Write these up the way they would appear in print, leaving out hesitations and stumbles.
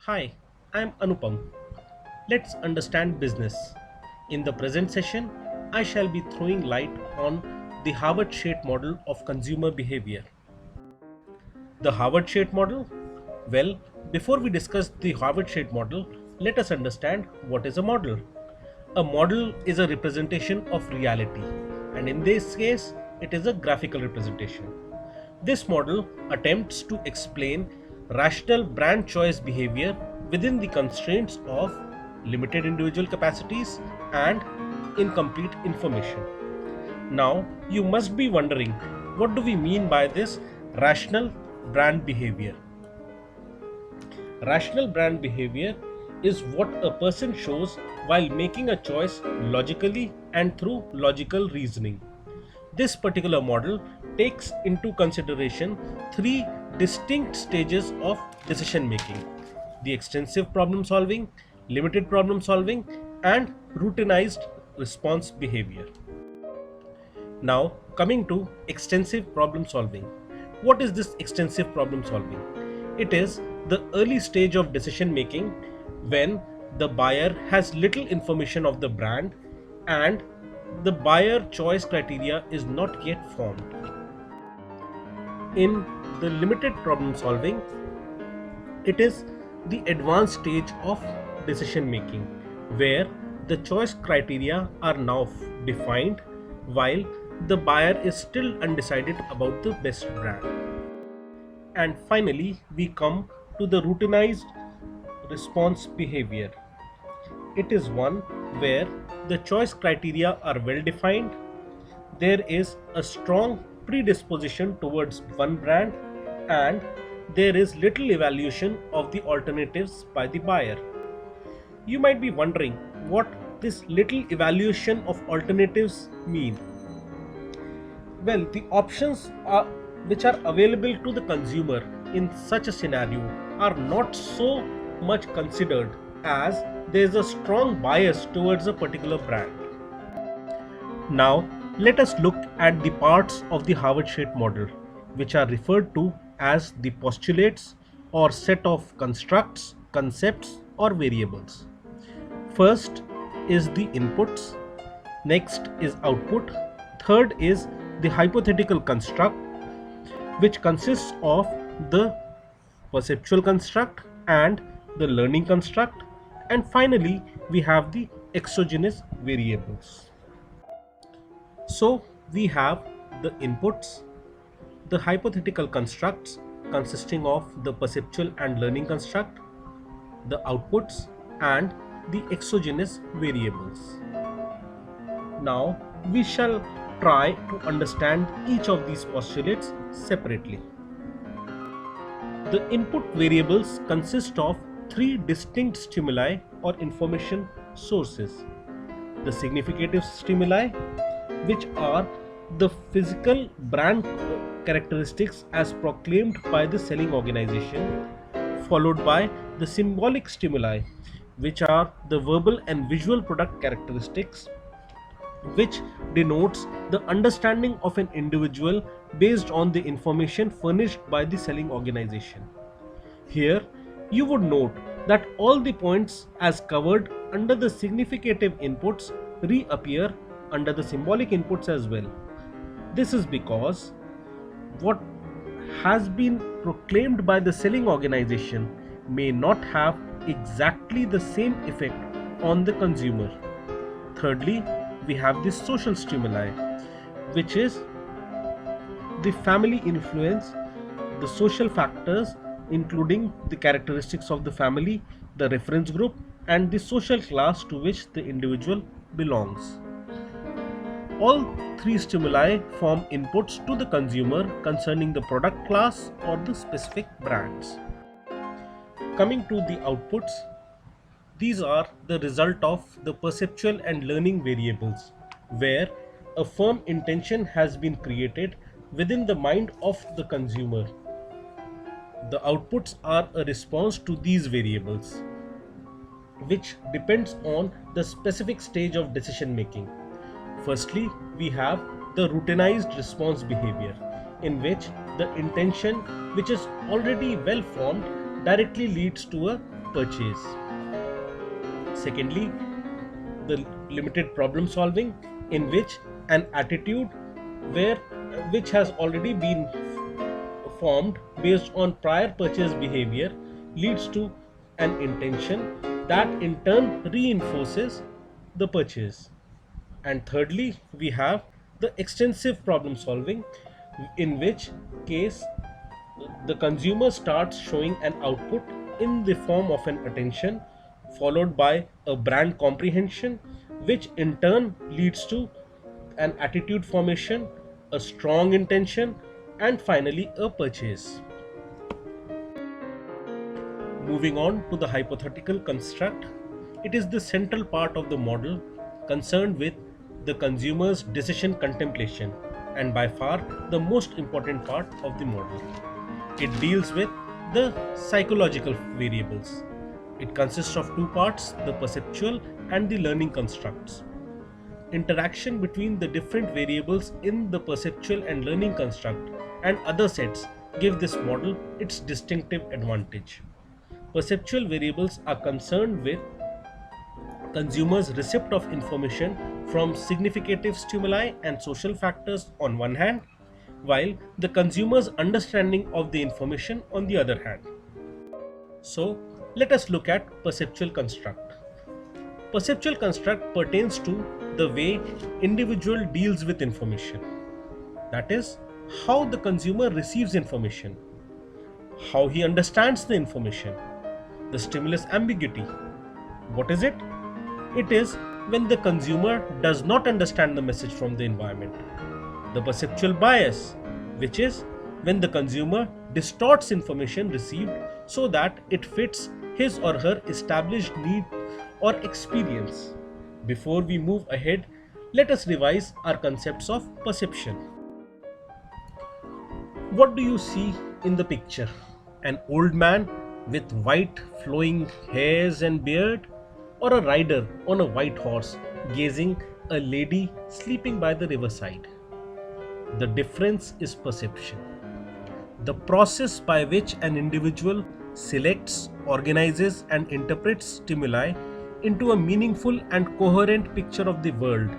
Hi, I'm Anupam. Let's understand business. In the present session, I shall be throwing light on the Howard-Sheth model of consumer behavior. The Howard-Sheth model? Well, before we discuss the Howard-Sheth model, let us understand what is a model. A model is a representation of reality, and in this case, it is a graphical representation. This model attempts to explain rational brand choice behavior within the constraints of limited individual capacities and incomplete information. Now, you must be wondering, what do we mean by this rational brand behavior? Rational brand behavior is what a person shows while making a choice logically and through logical reasoning. This particular model takes into consideration three distinct stages of decision making: the extensive problem solving, limited problem solving, and routinized response behavior. Now, coming to extensive problem solving. What is this extensive problem solving? It is the early stage of decision making when the buyer has little information of the brand and the buyer choice criteria is not yet formed. In the limited problem solving, it is the advanced stage of decision making where the choice criteria are now defined while the buyer is still undecided about the best brand. And finally, we come to the routinized response behavior. It is one where the choice criteria are well defined, there is a strong predisposition towards one brand, and there is little evaluation of the alternatives by the buyer. You might be wondering what this little evaluation of alternatives mean. Well, the options which are available to the consumer in such a scenario are not so much considered as there is a strong bias towards a particular brand. Now, let us look at the parts of the Howard-Sheth model, which are referred to as the postulates or set of constructs, concepts, or variables. First is the inputs, next is output, third is the hypothetical construct, which consists of the perceptual construct and the learning construct, and finally we have the exogenous variables. So we have the inputs, the hypothetical constructs consisting of the perceptual and learning construct, the outputs, and the exogenous variables. Now we shall try to understand each of these postulates separately. The input variables consist of three distinct stimuli or information sources: the significative stimuli, which are the physical brand characteristics as proclaimed by the selling organization, followed by the symbolic stimuli, which are the verbal and visual product characteristics, which denotes the understanding of an individual based on the information furnished by the selling organization. Here, you would note that all the points as covered under the significative inputs reappear under the symbolic inputs as well. This is because what has been proclaimed by the selling organization may not have exactly the same effect on the consumer. Thirdly, we have the social stimuli, which is the family influence, the social factors including the characteristics of the family, the reference group, and the social class to which the individual belongs. All three stimuli form inputs to the consumer concerning the product class or the specific brands. Coming to the outputs, these are the result of the perceptual and learning variables, where a firm intention has been created within the mind of the consumer. The outputs are a response to these variables, which depends on the specific stage of decision making. Firstly, we have the routinized response behavior, in which the intention, which is already well formed, directly leads to a purchase. Secondly, the limited problem solving, in which an attitude where which has already been formed based on prior purchase behavior leads to an intention that in turn reinforces the purchase. And thirdly, we have the extensive problem solving, in which case the consumer starts showing an output in the form of an attention, followed by a brand comprehension, which in turn leads to an attitude formation, a strong intention, and finally a purchase. Moving on to the hypothetical construct, it is the central part of the model concerned with the consumer's decision contemplation, and by far the most important part of the model. It deals with the psychological variables. It consists of two parts, the perceptual and the learning constructs. Interaction between the different variables in the perceptual and learning construct and other sets give this model its distinctive advantage. Perceptual variables are concerned with consumers' receipt of information from significative stimuli and social factors on one hand, while the consumer's understanding of the information on the other hand. So, let us look at perceptual construct. Perceptual construct pertains to the way individual deals with information. That is, how the consumer receives information, how he understands the information, the stimulus ambiguity. What is it? It is when the consumer does not understand the message from the environment. The perceptual bias, which is when the consumer distorts information received so that it fits his or her established need or experience. Before we move ahead, let us revise our concepts of perception. What do you see in the picture? An old man with white flowing hairs and beard, or a rider on a white horse gazing a lady sleeping by the riverside? The difference is perception. The process by which an individual selects, organizes, and interprets stimuli into a meaningful and coherent picture of the world.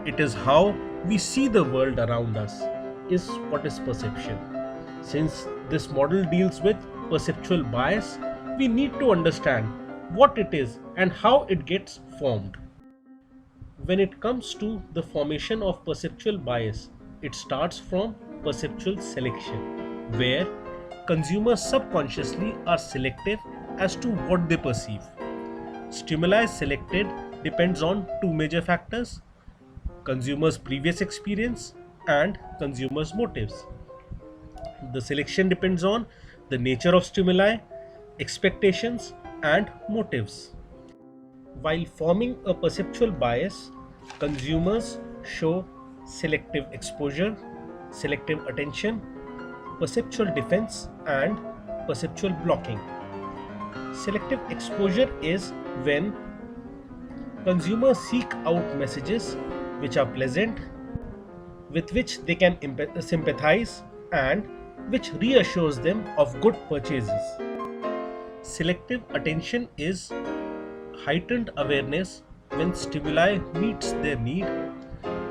It is how we see the world around us, is what is perception. Since this model deals with perceptual bias, we need to understand what it is and how it gets formed. When it comes to the formation of perceptual bias, it starts from perceptual selection, where consumers subconsciously are selective as to what they perceive. Stimuli selected depends on two major factors: consumers' previous experience and consumers' motives. The selection depends on the nature of stimuli, expectations, and motives. While forming a perceptual bias, consumers show selective exposure, selective attention, perceptual defense, and perceptual blocking. Selective exposure is when consumers seek out messages which are pleasant, with which they can sympathize, and which reassures them of good purchases. Selective attention is heightened awareness when stimuli meets their need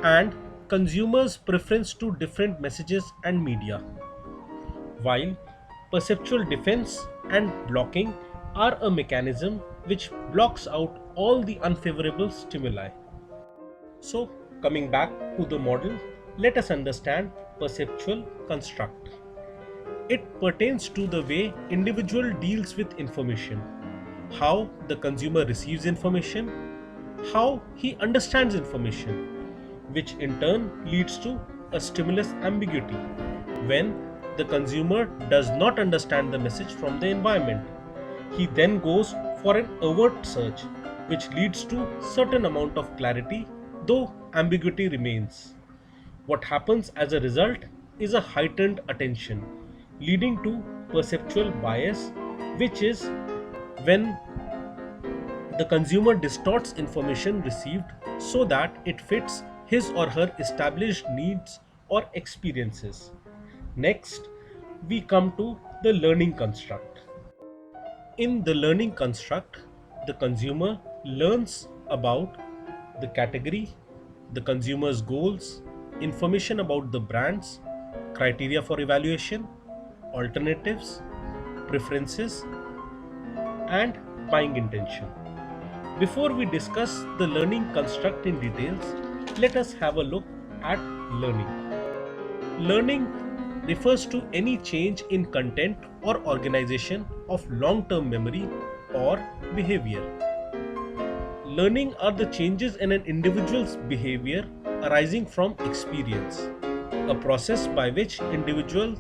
and consumers' preference to different messages and media, while perceptual defense and blocking are a mechanism which blocks out all the unfavorable stimuli. So, coming back to the model, let us understand perceptual construct. It pertains to the way individual deals with information, how the consumer receives information, how he understands information, which in turn leads to a stimulus ambiguity, when the consumer does not understand the message from the environment. He then goes for an overt search, which leads to certain amount of clarity, though ambiguity remains. What happens as a result is a heightened attention, leading to perceptual bias, which is when the consumer distorts information received so that it fits his or her established needs or experiences. Next, we come to the learning construct. In the learning construct, the consumer learns about the category, the consumer's goals, information about the brands, criteria for evaluation, alternatives, preferences, and buying intention. Before we discuss the learning construct in details, let us have a look at learning. Learning refers to any change in content or organization of long term memory or behavior. Learning are the changes in an individual's behavior arising from experience, a process by which individuals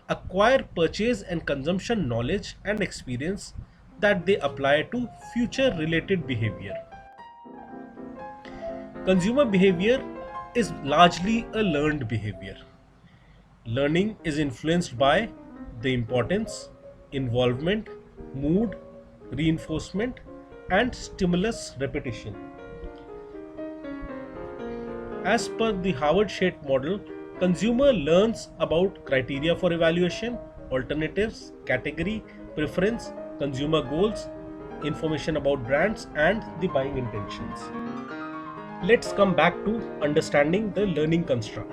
acquire purchase and consumption knowledge and experience that they apply to future related behavior. Consumer behavior is largely a learned behavior. Learning is influenced by the importance, involvement, mood, reinforcement, and stimulus repetition. As per the Howard-Sheth model, consumer learns about criteria for evaluation, alternatives, category, preference, consumer goals, information about brands, and the buying intentions. Let's come back to understanding the learning construct.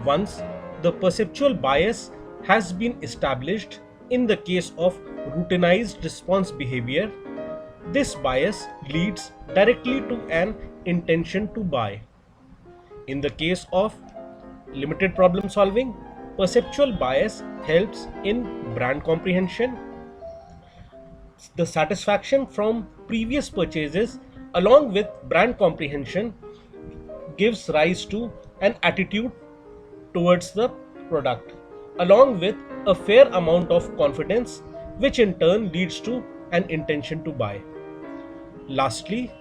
Once the perceptual bias has been established in the case of routinized response behavior, this bias leads directly to an intention to buy. In the case of limited problem solving, perceptual bias helps in brand comprehension. The satisfaction from previous purchases along with brand comprehension gives rise to an attitude towards the product, along with a fair amount of confidence, which in turn leads to an intention to buy. Lastly,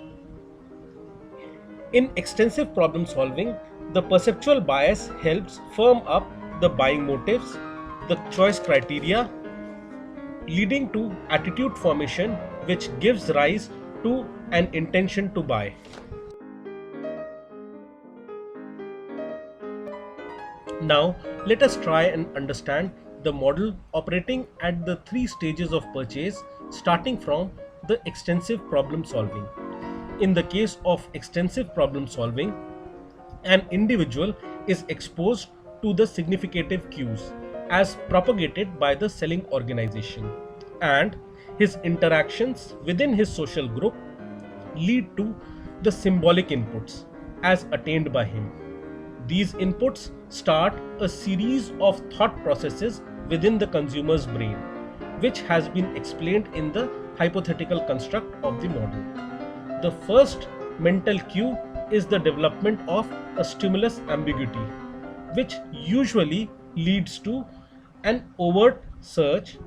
in extensive problem solving, the perceptual bias helps firm up the buying motives, the choice criteria, leading to attitude formation, which gives rise to an intention to buy. Now, let us try and understand the model operating at the three stages of purchase, starting from the extensive problem solving. In the case of extensive problem solving, an individual is exposed to the significative cues as propagated by the selling organization, and his interactions within his social group lead to the symbolic inputs as attained by him. These inputs start a series of thought processes within the consumer's brain, which has been explained in the hypothetical construct of the model. The first mental cue is the development of a stimulus ambiguity, which usually leads to an overt search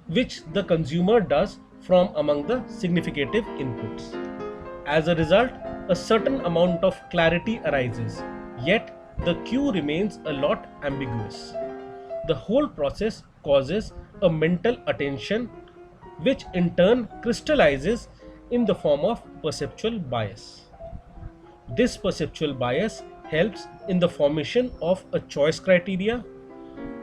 which the consumer does from among the significative inputs. As a result, a certain amount of clarity arises, yet the cue remains a lot ambiguous. The whole process causes a mental attention, which in turn crystallizes in the form of perceptual bias. This perceptual bias helps in the formation of a choice criteria.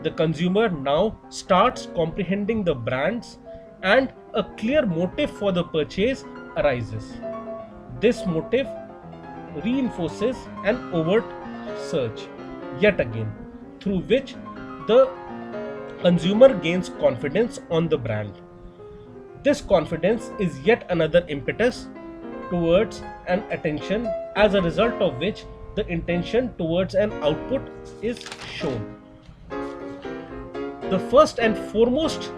The consumer now starts comprehending the brands, and a clear motive for the purchase arises. This motive reinforces an overt search, yet again, through which the consumer gains confidence on the brand. This confidence is yet another impetus towards an attention, as a result of which the intention towards an output is shown. The first and foremost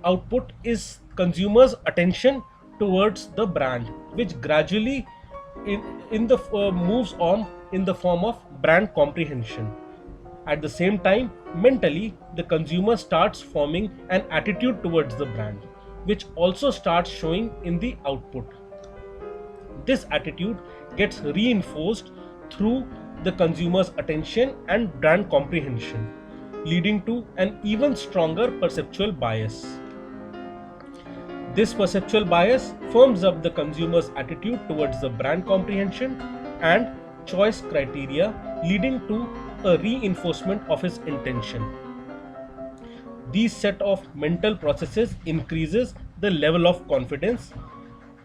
output is consumers' attention towards the brand, which gradually moves on in the form of brand comprehension. At the same time, mentally, the consumer starts forming an attitude towards the brand, which also starts showing in the output. This attitude gets reinforced through the consumer's attention and brand comprehension, leading to an even stronger perceptual bias. This perceptual bias firms up the consumer's attitude towards the brand comprehension and choice criteria, leading to a reinforcement of his intention. These set of mental processes increases the level of confidence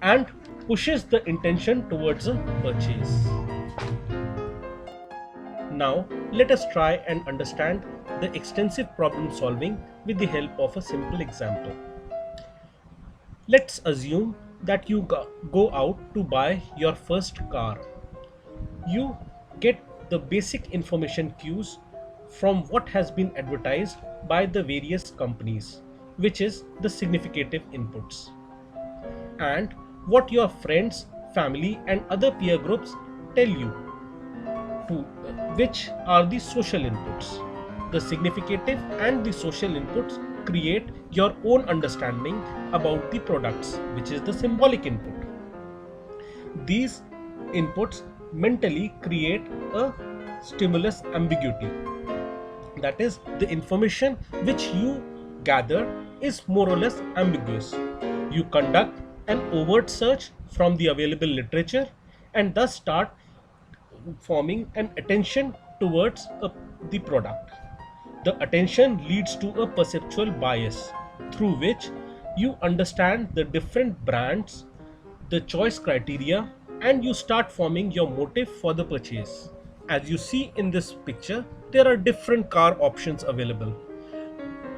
and pushes the intention towards a purchase. Now, let us try and understand the extensive problem solving with the help of a simple example. Let's assume that you go out to buy your first car. You get the basic information cues from what has been advertised by the various companies, which is the significative inputs, and what your friends, family, and other peer groups tell you, to which are the social inputs. The significative and the social inputs create your own understanding about the products, which is the symbolic input. These inputs mentally create a stimulus ambiguity. That is, the information which you gather is more or less ambiguous. You conduct an overt search from the available literature and thus start forming an attention towards the product. The attention leads to a perceptual bias through which you understand the different brands, the choice criteria, and you start forming your motive for the purchase. As you see in this picture, there are different car options available.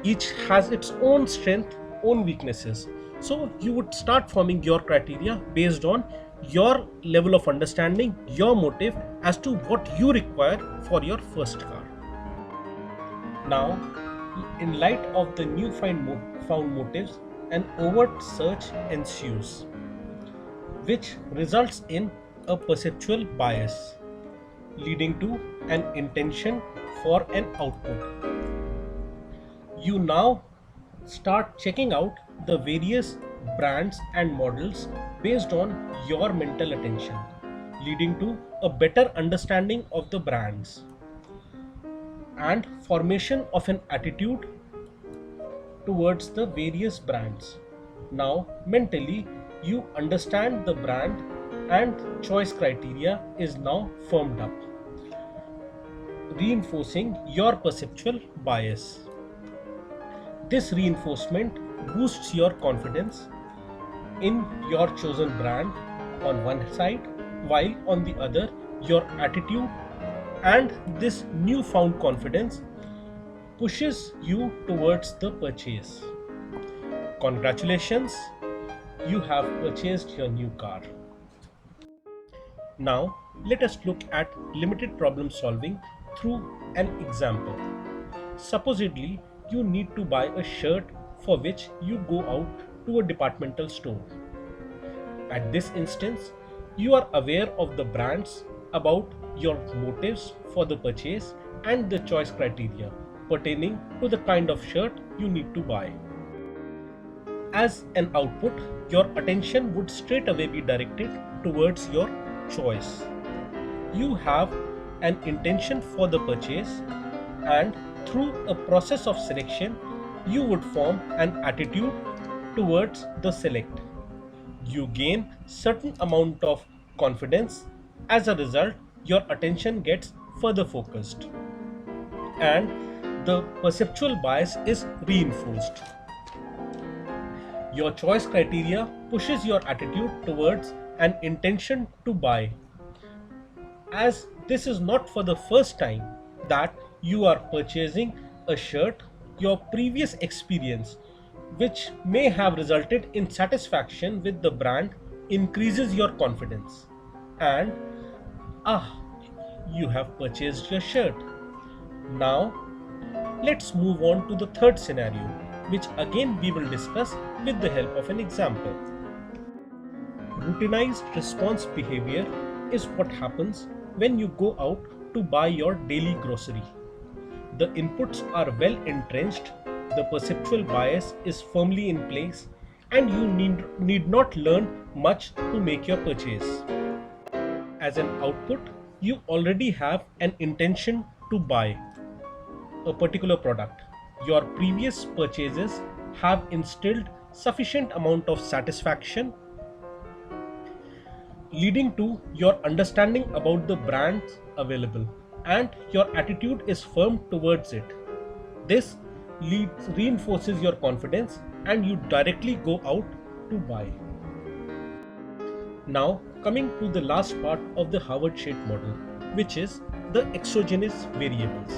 Each has its own strength, own weaknesses. So you would start forming your criteria based on your level of understanding, your motive as to what you require for your first car. Now, in light of the found motives, an overt search ensues, which results in a perceptual bias, leading to an intention for an output. You now start checking out the various brands and models based on your mental attention, leading to a better understanding of the brands and formation of an attitude towards the various brands. Now, mentally, you understand the brand and choice criteria is now firmed up, reinforcing your perceptual bias. This reinforcement boosts your confidence in your chosen brand on one side, while on the other, your attitude and this newfound confidence pushes you towards the purchase. Congratulations, you have purchased your new car. Now, let us look at limited problem solving through an example. Supposedly, you need to buy a shirt for which you go out to a departmental store. At this instance, you are aware of the brands, about your motives for the purchase, and the choice criteria pertaining to the kind of shirt you need to buy. As an output, your attention would straight away be directed towards your choice. You have an intention for the purchase, and through a process of selection, you would form an attitude towards the select. You gain certain amount of confidence. As a result, your attention gets further focused and the perceptual bias is reinforced. Your choice criteria pushes your attitude towards an intention to buy. As this is not for the first time that you are purchasing a shirt, your previous experience, which may have resulted in satisfaction with the brand, increases your confidence. And you have purchased your shirt. Now, let's move on to the third scenario, which again we will discuss with the help of an example. Routinized response behavior is what happens when you go out to buy your daily grocery. The inputs are well entrenched, the perceptual bias is firmly in place, and you need not learn much to make your purchase. As an output, you already have an intention to buy a particular product. Your previous purchases have instilled sufficient amount of satisfaction, leading to your understanding about the brands available, and your attitude is firm towards it. This reinforces your confidence and you directly go out to buy. Now, coming to the last part of the Howard-Sheth model, which is the exogenous variables.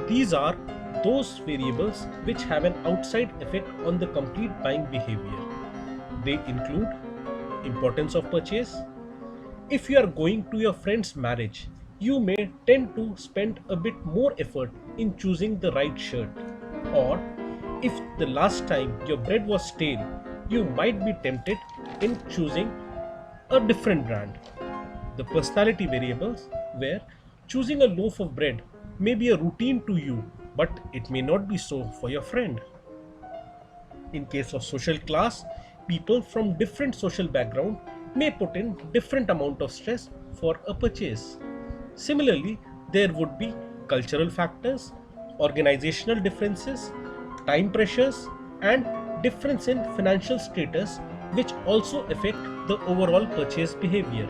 These are those variables which have an outside effect on the complete buying behavior. They include importance of purchase. If you are going to your friend's marriage, you may tend to spend a bit more effort in choosing the right shirt. Or, if the last time your bread was stale, you might be tempted in choosing a different brand. The personality variables, where choosing a loaf of bread may be a routine to you, but it may not be so for your friend. In case of social class, people from different social background may put in different amount of stress for a purchase. Similarly, there would be cultural factors, organizational differences, time pressures, and difference in financial status which also affect the overall purchase behavior.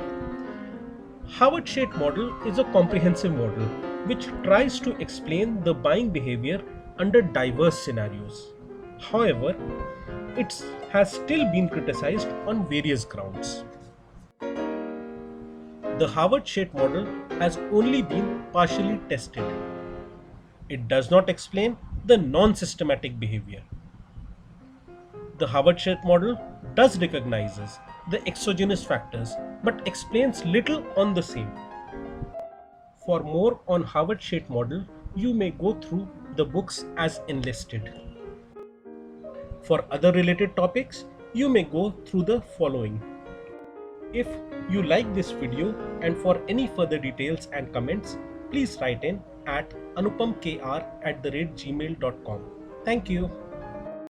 Howard-Sheth model is a comprehensive model which tries to explain the buying behavior under diverse scenarios. However, it has still been criticized on various grounds. The Howard-Sheth model has only been partially tested. It does not explain the non-systematic behavior. The Howard-Sheth model does recognizes the exogenous factors but explains little on the same. For more on Howard-Sheth model, you may go through the books as enlisted. For other related topics, you may go through the following. If you like this video and for any further details and comments, please write in at anupamkr@gmail.com. Thank you.